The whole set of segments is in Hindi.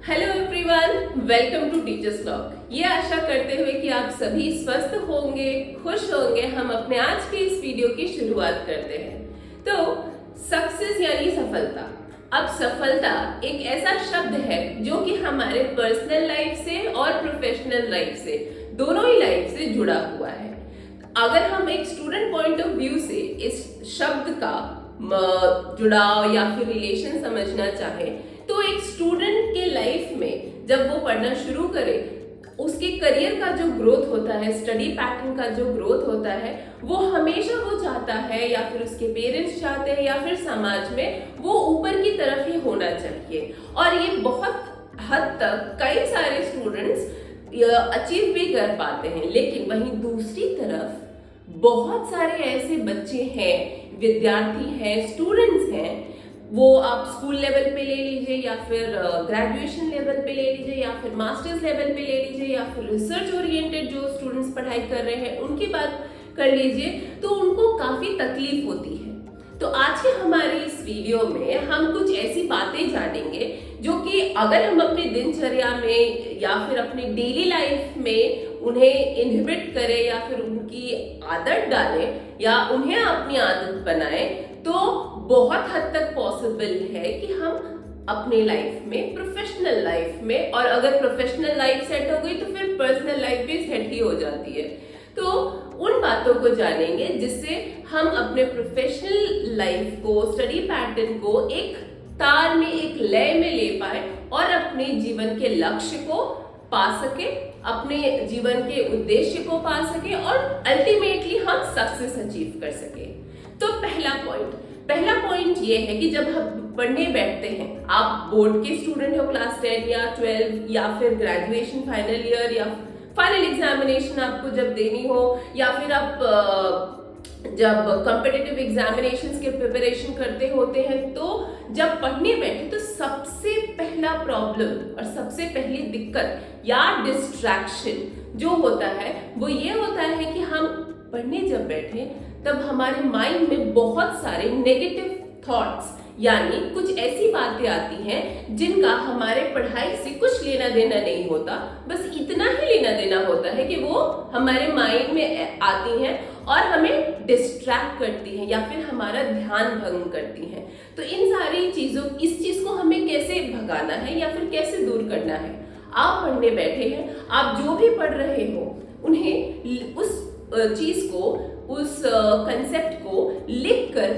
Hello everyone, welcome to teachers talk. ये आशा करते हुए कि आप सभी स्वस्थ होंगे, खुश होंगे, हम अपने आज के इस वीडियो की शुरुआत करते हैं। तो सक्सेस यानी सफलता। अब सफलता एक ऐसा शब्द है जो कि हमारे पर्सनल लाइफ से और प्रोफेशनल लाइफ से, दोनों ही लाइफ से जुड़ा हुआ है। अगर हम एक स्टूडेंट पॉइंट ऑफ व्यू से इस शब्द का जुड़ाव या फिर रिलेशन समझना चाहें तो एक स्टूडेंट के लाइफ में जब वो पढ़ना शुरू करे, उसके करियर का जो ग्रोथ होता है, स्टडी पैटर्न का जो ग्रोथ होता है, वो हमेशा वो चाहता है या फिर उसके पेरेंट्स चाहते हैं या फिर समाज में वो ऊपर की तरफ ही होना चाहिए। और ये बहुत हद तक कई सारे स्टूडेंट्स अचीव भी कर पाते हैं। लेकिन वहीं दूसरी तरफ बहुत सारे ऐसे बच्चे हैं, विद्यार्थी हैं, स्टूडेंट्स हैं, वो आप स्कूल लेवल पे ले लीजिए या फिर ग्रेजुएशन लेवल पे ले लीजिए या फिर मास्टर्स लेवल पे ले लीजिए या फिर रिसर्च ओरिएंटेड जो स्टूडेंट्स पढ़ाई कर रहे हैं उनकी बात कर लीजिए, तो उनको काफी तकलीफ होती है। तो आज के हमारे इस वीडियो में हम कुछ ऐसी बातें जानेंगे जो कि अगर हम अपनी दिनचर्या में या फिर अपनी डेली लाइफ में उन्हें इनहिबिट करें या फिर उनकी आदत डालें या उन्हें अपनी आदत बनाएं तो बहुत हद तक पॉसिबल है कि हम अपने लाइफ में, प्रोफेशनल लाइफ में, और अगर प्रोफेशनल लाइफ सेट हो गई तो फिर पर्सनल लाइफ भी सेट ही हो जाती है। तो उन बातों को जानेंगे जिससे हम अपने प्रोफेशनल लाइफ को, स्टडी पैटर्न को एक तार में, एक लय में ले पाए और अपने जीवन के लक्ष्य को पा सके, अपने जीवन के उद्देश्य को पा सके और अल्टीमेटली हम सक्सेस अचीव कर सके। तो पहला पॉइंट ये है कि जब हम पढ़ने बैठते हैं, आप बोर्ड के स्टूडेंट हो, क्लास 10 या 12 या फिर ग्रेजुएशन फाइनल ईयर या फाइनल एग्जामिनेशन आपको जब देनी हो या फिर आप जब कॉम्पिटिटिव एग्जामिनेशंस के प्रिपरेशन करते होते हैं, तो जब पढ़ने बैठे तो सबसे पहला प्रॉब्लम और सबसे पहली दिक्कत या डिस्ट्रैक्शन जो होता है वो ये होता है कि हम पढ़ने जब बैठे तब हमारे माइंड में बहुत सारे नेगेटिव थॉट्स यानी कुछ ऐसी बातें आती हैं जिनका हमारे पढ़ाई से कुछ लेना देना नहीं होता, बस इतना ही लेना देना होता है कि वो हमारे माइंड में आती हैं और हमें डिस्ट्रैक्ट करती हैं या फिर हमारा ध्यान भंग करती हैं। तो इन सारी चीजों, इस चीज को हमें कैसे भगाना है या फिर कैसे दूर करना है। आप पढ़ने बैठे हैं, आप जो भी पढ़ रहे हो उन्हें, उस चीज को, उस कंसेप्ट को लिखकर,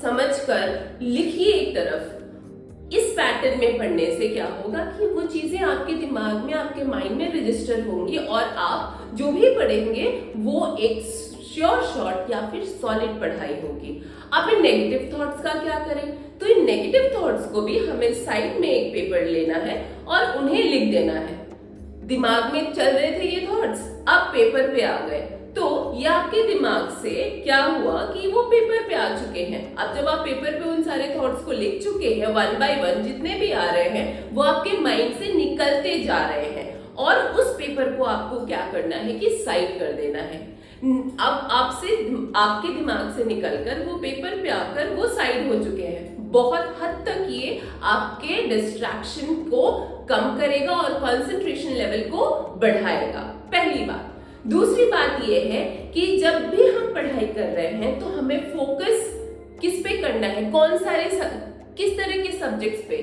समझकर लिखिए एक तरफ। इस पैटर्न में पढ़ने से क्या होगा कि वो चीजें आपके दिमाग में, आपके माइंड में रजिस्टर होंगी और आप जो भी पढ़ेंगे वो एक श्योर शॉट या फिर सॉलिड पढ़ाई होगी। अब इन नेगेटिव थॉट्स का क्या करें? तो इन नेगेटिव थॉट्स को भी हमें साइड में एक पेपर लेना है और उन्हें लिख देना है। दिमाग में चल रहे थे ये थॉट्स, अब पेपर पे आ गए, तो ये आपके दिमाग से क्या हुआ कि वो पेपर पे आ चुके हैं। अब जब आप पेपर पे उन सारे थॉट्स को लिख चुके हैं, वन बाय वन जितने भी आ रहे हैं वो आपके माइंड से निकलते जा रहे हैं और उस पेपर को आपको क्या करना है कि साइड कर देना है। अब आपसे, आपके दिमाग से निकलकर वो पेपर पे आकर वो साइड हो चुके हैं। बहुत हद तक ये आपके डिस्ट्रैक्शन को कम करेगा और कंसंट्रेशन लेवल को बढ़ाएगा, पहली बात। दूसरी बात यह है कि जब भी हम पढ़ाई कर रहे हैं तो हमें फोकस किस पे करना है, किस तरह के सब्जेक्ट्स पे।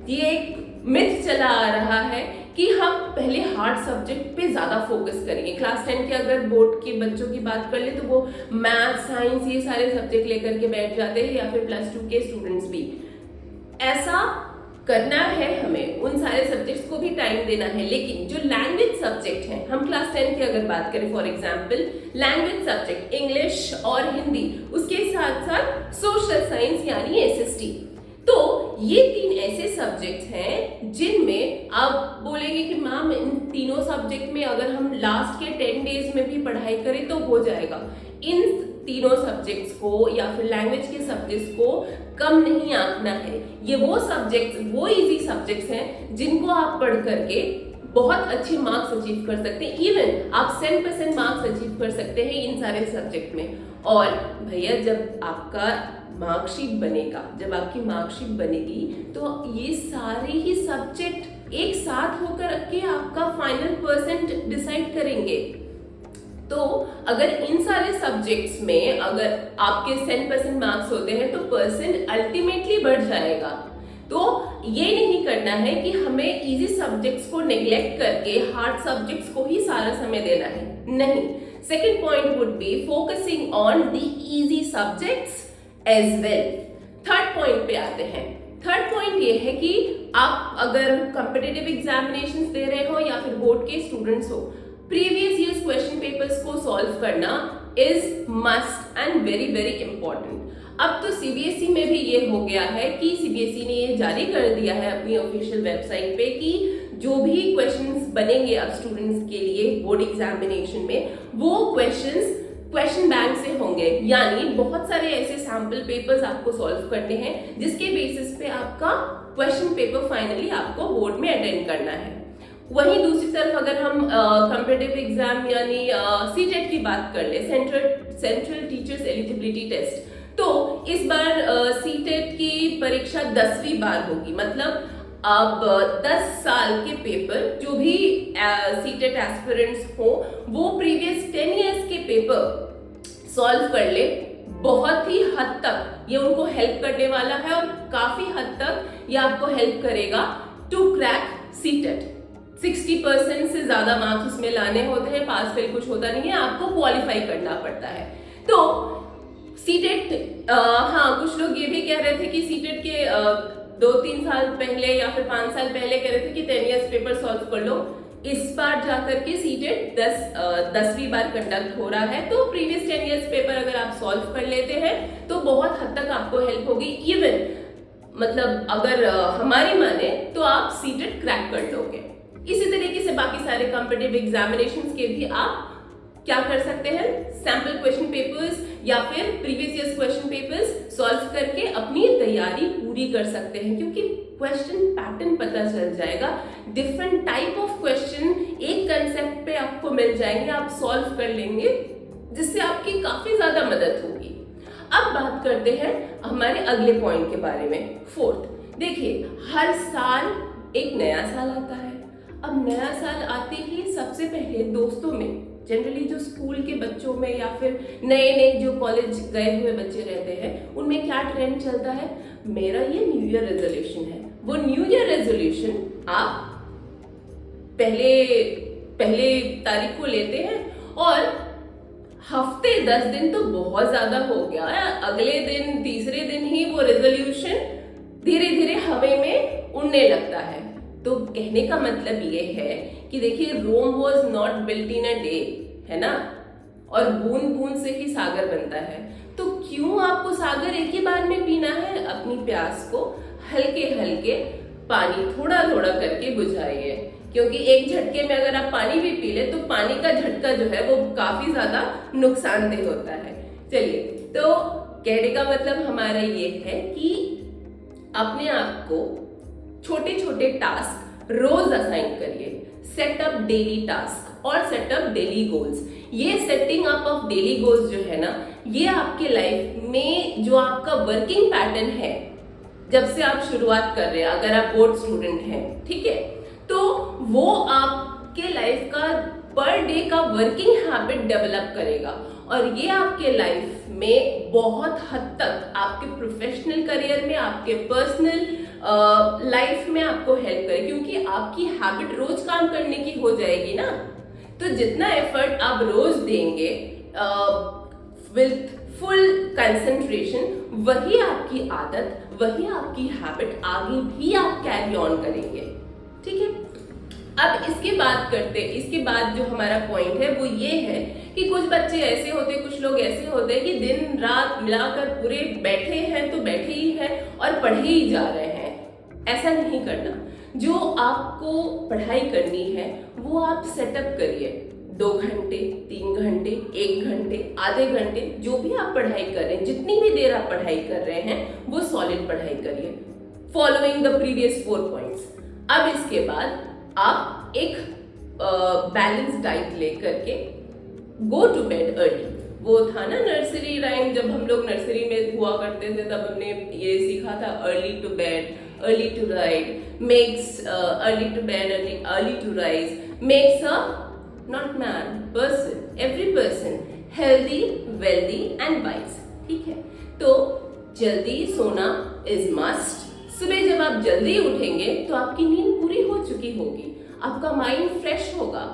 ये एक मिथ चला आ रहा है कि हम पहले हार्ड सब्जेक्ट पे ज्यादा फोकस करेंगे। क्लास 10 के अगर बोर्ड के बच्चों की बात कर ले तो वो मैथ, साइंस, ये सारे सब्जेक्ट लेकर के बैठ जाते हैं या फिर प्लस 2 के स्टूडेंट्स भी। ऐसा करना है, हमें उन सारे सब्जेक्ट्स को भी टाइम देना है, लेकिन जो लैंग्वेज सब्जेक्ट हैं, हम क्लास 10 की अगर बात करें, for example language subject English और हिंदी, उसके साथ साथ सोशल साइंस यानी एसएसटी, तो ये 3 ऐसे सब्जेक्ट्स हैं जिनमें आप बोलेंगे कि मैम इन तीनों सब्जेक्ट में अगर हम लास्ट के 10 डेज में भी पढ़ाई करें तो हो जाएगा। इन तीनों सब्जेक्ट्स को या फिर लैंग्वेज के सब्जेक्ट्स को कम नहीं आंकना है। ये वो सब्जेक्ट्स, वो इजी सब्जेक्ट्स हैं जिनको आप पढ़ करके बहुत अच्छे मार्क्स अचीव कर सकते हैं। इवन आप 100% मार्क्स अचीव कर सकते हैं इन सारे सब्जेक्ट में। और भैया जब आपका मार्कशीट बनेगा, जब आपकी मार्कशीट बनेगी तो ये सारे ही सब्जेक्ट एक साथ होकर के आपका फाइनल परसेंट डिसाइड करेंगे। तो अगर इन सारे सब्जेक्ट्स में अगर आपके 100% मार्क्स होते हैं तो परसेंट अल्टीमेटली बढ़ जाएगा। तो ये नहीं करना है कि हमें इजी सब्जेक्ट्स को नेग्लेक्ट करके हार्ड सब्जेक्ट्स को ही सारा समय देना है, नहीं। Second point would be focusing on the easy subjects as well. Third point पे आते हैं। थर्ड पॉइंट ये है कि आप अगर कॉम्पिटिटिव एग्जामिनेशंस दे रहे हो या फिर बोर्ड के स्टूडेंट्स हो, प्रीवियस ईयर्स क्वेश्चन पेपर्स को सॉल्व करना is must and very very important. अब तो सीबीएसई में भी ये हो गया है कि सीबीएसई ने ये जारी कर दिया है अपनी ऑफिशियल वेबसाइट पे कि जो भी क्वेश्चंस बनेंगे अब स्टूडेंट्स के लिए बोर्ड एग्जामिनेशन में, वो क्वेश्चन बैंक से होंगे। यानी बहुत सारे ऐसे सैंपल पेपर्स आपको सॉल्व करने हैं जिसके बेसिस पे आपका क्वेश्चन पेपर फाइनली आपको बोर्ड में अटेंड करना है। वहीं दूसरी तरफ अगर हम कॉम्पिटिटिव एग्जाम यानी सीटेट की बात कर ले, सेंट्रल टीचर्स एलिजिबिलिटी टेस्ट, तो इस बार सीटेट की परीक्षा 10वीं बार होगी। मतलब अब 10 साल के पेपर जो भी सीटेट एस्पिरेंट्स हो वो प्रीवियस 10 इयर्स के पेपर सॉल्व कर ले, बहुत ही हद तक ये उनको हेल्प करने वाला है और काफी हद तक ये आपको हेल्प करेगा टू क्रैक सीटेट। 60% से ज्यादा मार्क्स उसमें लाने होते हैं, पास फेल कुछ होता नहीं है, आपको क्वालिफाई करना पड़ता है। तो सीटेट हाँ, कुछ लोग ये भी कह रहे थे कि सीटेट के 2-3 साल पहले या फिर 5 साल पहले कह रहे थे कि 10 इयर्स पेपर सॉल्व कर लो। इस बार जाकर के सीटेट 10वीं बार कंडक्ट हो रहा है, तो प्रीवियस 10 इयर्स पेपर अगर आप सॉल्व कर लेते हैं तो बहुत हद तक आपको हेल्प होगी। इवन मतलब अगर हमारी माने तो आप सीटेट क्रैक कर लोगे। इसी तरीके से बाकी सारे कॉम्पिटिटिव एग्जामिनेशंस के भी आप क्या कर सकते हैं, सैंपल क्वेश्चन पेपर्स या फिर previous years question papers solve करके अपनी तैयारी पूरी कर सकते हैं, क्योंकि क्वेश्चन पैटर्न पता चल जाएगा। डिफरेंट टाइप ऑफ क्वेश्चन एक कंसेप्ट पे आपको मिल जाएंगे, आप सॉल्व कर लेंगे, जिससे आपकी काफी ज्यादा मदद होगी। अब बात करते हैं हमारे अगले पॉइंट के बारे में, फोर्थ। देखिए, हर साल एक नया साल आता है। अब नया साल आते ही सबसे पहले दोस्तों में, जनरली जो स्कूल के बच्चों में या फिर नए जो कॉलेज गए हुए बच्चे रहते हैं, उनमें क्या ट्रेंड चलता है, मेरा ये न्यू ईयर रेजोल्यूशन है। वो न्यू ईयर रेजोल्यूशन आप पहले तारीख को लेते हैं और हफ्ते 10 दिन तो बहुत ज्यादा हो गया, अगले दिन तीसरे दिन ही वो रेजोल्यूशन धीरे धीरे हवा में उड़ने लगता है। तो कहने का मतलब ये है कि देखिए, Rome was not built in a day, है ना, और बूंद बूंद से ही सागर बनता है। तो क्यों आपको सागर एक ही बार में पीना है? अपनी प्यास को हल्के हल्के पानी थोड़ा थोड़ा करके बुझाइए, क्योंकि एक झटके में अगर आप पानी भी पी ले तो पानी का झटका जो है वो काफी ज्यादा नुकसानदेह होता है। चलिए, तो कहने का मतलब हमारा ये है कि अपने आप को छोटे छोटे टास्क रोज असाइन करिए। सेट अप डेली टास्क और सेट अप डेली गोल्स। ये setting up of daily goals जो है ना, ये आपके लाइफ में जो आपका वर्किंग पैटर्न है, जब से आप शुरुआत कर रहे हैं, अगर आप बोर्ड स्टूडेंट हैं, ठीक है, तो वो आपके लाइफ का पर डे का वर्किंग हैबिट डेवलप करेगा और ये आपके लाइफ में बहुत हद तक आपके प्रोफेशनल करियर में, आपके पर्सनल लाइफ में आपको हेल्प करे, क्योंकि आपकी हैबिट रोज काम करने की हो जाएगी ना। तो जितना एफर्ट आप रोज देंगे विथ फुल कंसंट्रेशन, वही आपकी आदत, वही आपकी हैबिट आगे भी आप कैरी ऑन करेंगे, ठीक है। अब इसके बाद जो हमारा पॉइंट है वो ये है कि कुछ बच्चे ऐसे होते, कुछ लोग ऐसे होते हैं कि दिन रात मिलाकर पूरे बैठे हैं तो बैठे ही हैं और पढ़े ही जा रहे हैं। ऐसा नहीं करना। जो आपको पढ़ाई करनी है वो आप सेटअप करिए। 2 घंटे, 3 घंटे, 1 घंटे, आधे घंटे, जो भी आप पढ़ाई कर रहे हैं, जितनी भी देर आप पढ़ाई कर रहे हैं, वो सॉलिड पढ़ाई करिए, फॉलोइंग द प्रीवियस 4 पॉइंट्स। अब इसके बाद आप एक बैलेंस डाइट लेकर के गो टू बेड अर्ली। वो था ना नर्सरी राइम, जब हम लोग नर्सरी में हुआ करते थे तब हमने ये सीखा था, early to bed early to ride makes early to bed early to rise makes a not man person every person healthy wealthy and wise. ठीक है, तो जल्दी सोना इज मस्ट। सुबह जब आप जल्दी उठेंगे तो आपकी नींद पूरी हो चुकी होगी, आपका माइंड फ्रेश होगा,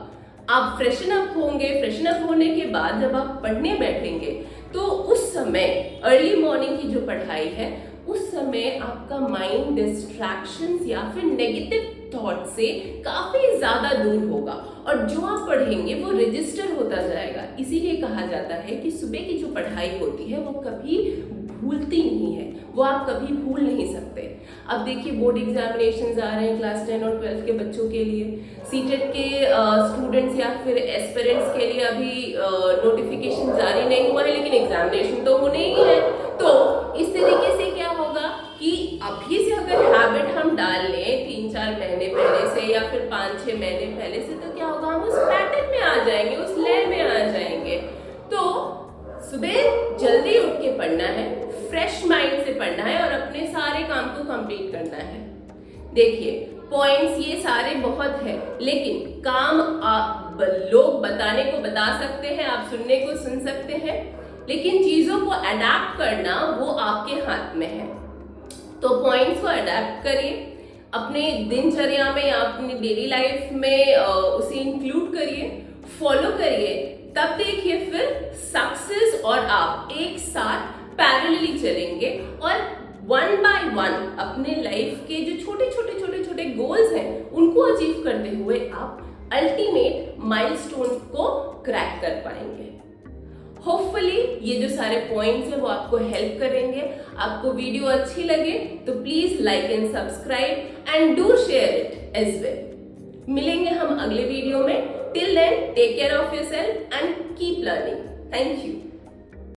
आप फ्रेशन अप होंगे। फ्रेशन अप होने के बाद जब आप पढ़ने बैठेंगे तो उस समय अर्ली मॉर्निंग की जो पढ़ाई है उस समय आपका माइंड डिस्ट्रैक्शंस या फिर नेगेटिव थॉट से काफी ज्यादा दूर होगा और जो आप पढ़ेंगे वो रजिस्टर होता जाएगा। इसीलिए कहा जाता है कि सुबह की जो पढ़ाई होती है वो कभी भूलती नहीं है, वो आप कभी भूल नहीं सकते। अब देखिए बोर्ड एग्जामिनेशंस आ रहे हैं क्लास 10 और 12 के बच्चों के लिए, सीटेट के स्टूडेंट्स या फिर एस्पिरेंट्स के लिए अभी नोटिफिकेशन जारी नहीं हुआ है लेकिन एग्जामिनेशन तो होने ही है। तो इस तरीके से क्या होगा कि अभी से अगर हैबिट हम डाल लें 3-4 महीने पहले से या फिर 5-6 महीने पहले से, तो क्या होगा, हम उस पैटर्न में आ जाएंगे, उस लय में आ जाएंगे। तो सुबह जल्दी उठ के पढ़ना है, फ्रेश माइंड से पढ़ना है और अपने सारे काम को कंप्लीट करना है। देखिए पॉइंट्स ये सारे बहुत है लेकिन काम आप लोग बताने को बता सकते हैं, आप सुनने को सुन सकते हैं, लेकिन चीजों को अडेप्ट करना वो आपके हाथ में है। तो पॉइंट्स को अडेप्ट करिए अपने दिनचर्या में या अपनी डेली लाइफ में, उसे इंक्लूड करिए, फॉलो करिए, तब देखिए फिर सक्सेस और आप एक साथ पैरेलली चलेंगे और 1 by 1 अपने लाइफ के जो छोटे छोटे गोल्स हैं उनको अचीव करते हुए आप अल्टीमेट माइलस्टोन को क्रैक कर पाएंगे। होपफुली ये जो सारे पॉइंट्स हैं वो आपको हेल्प करेंगे। आपको वीडियो अच्छी लगे तो please like and subscribe and do share it as well. मिलेंगे हम अगले वीडियो में। Till then take care of yourself and keep learning. Thank you.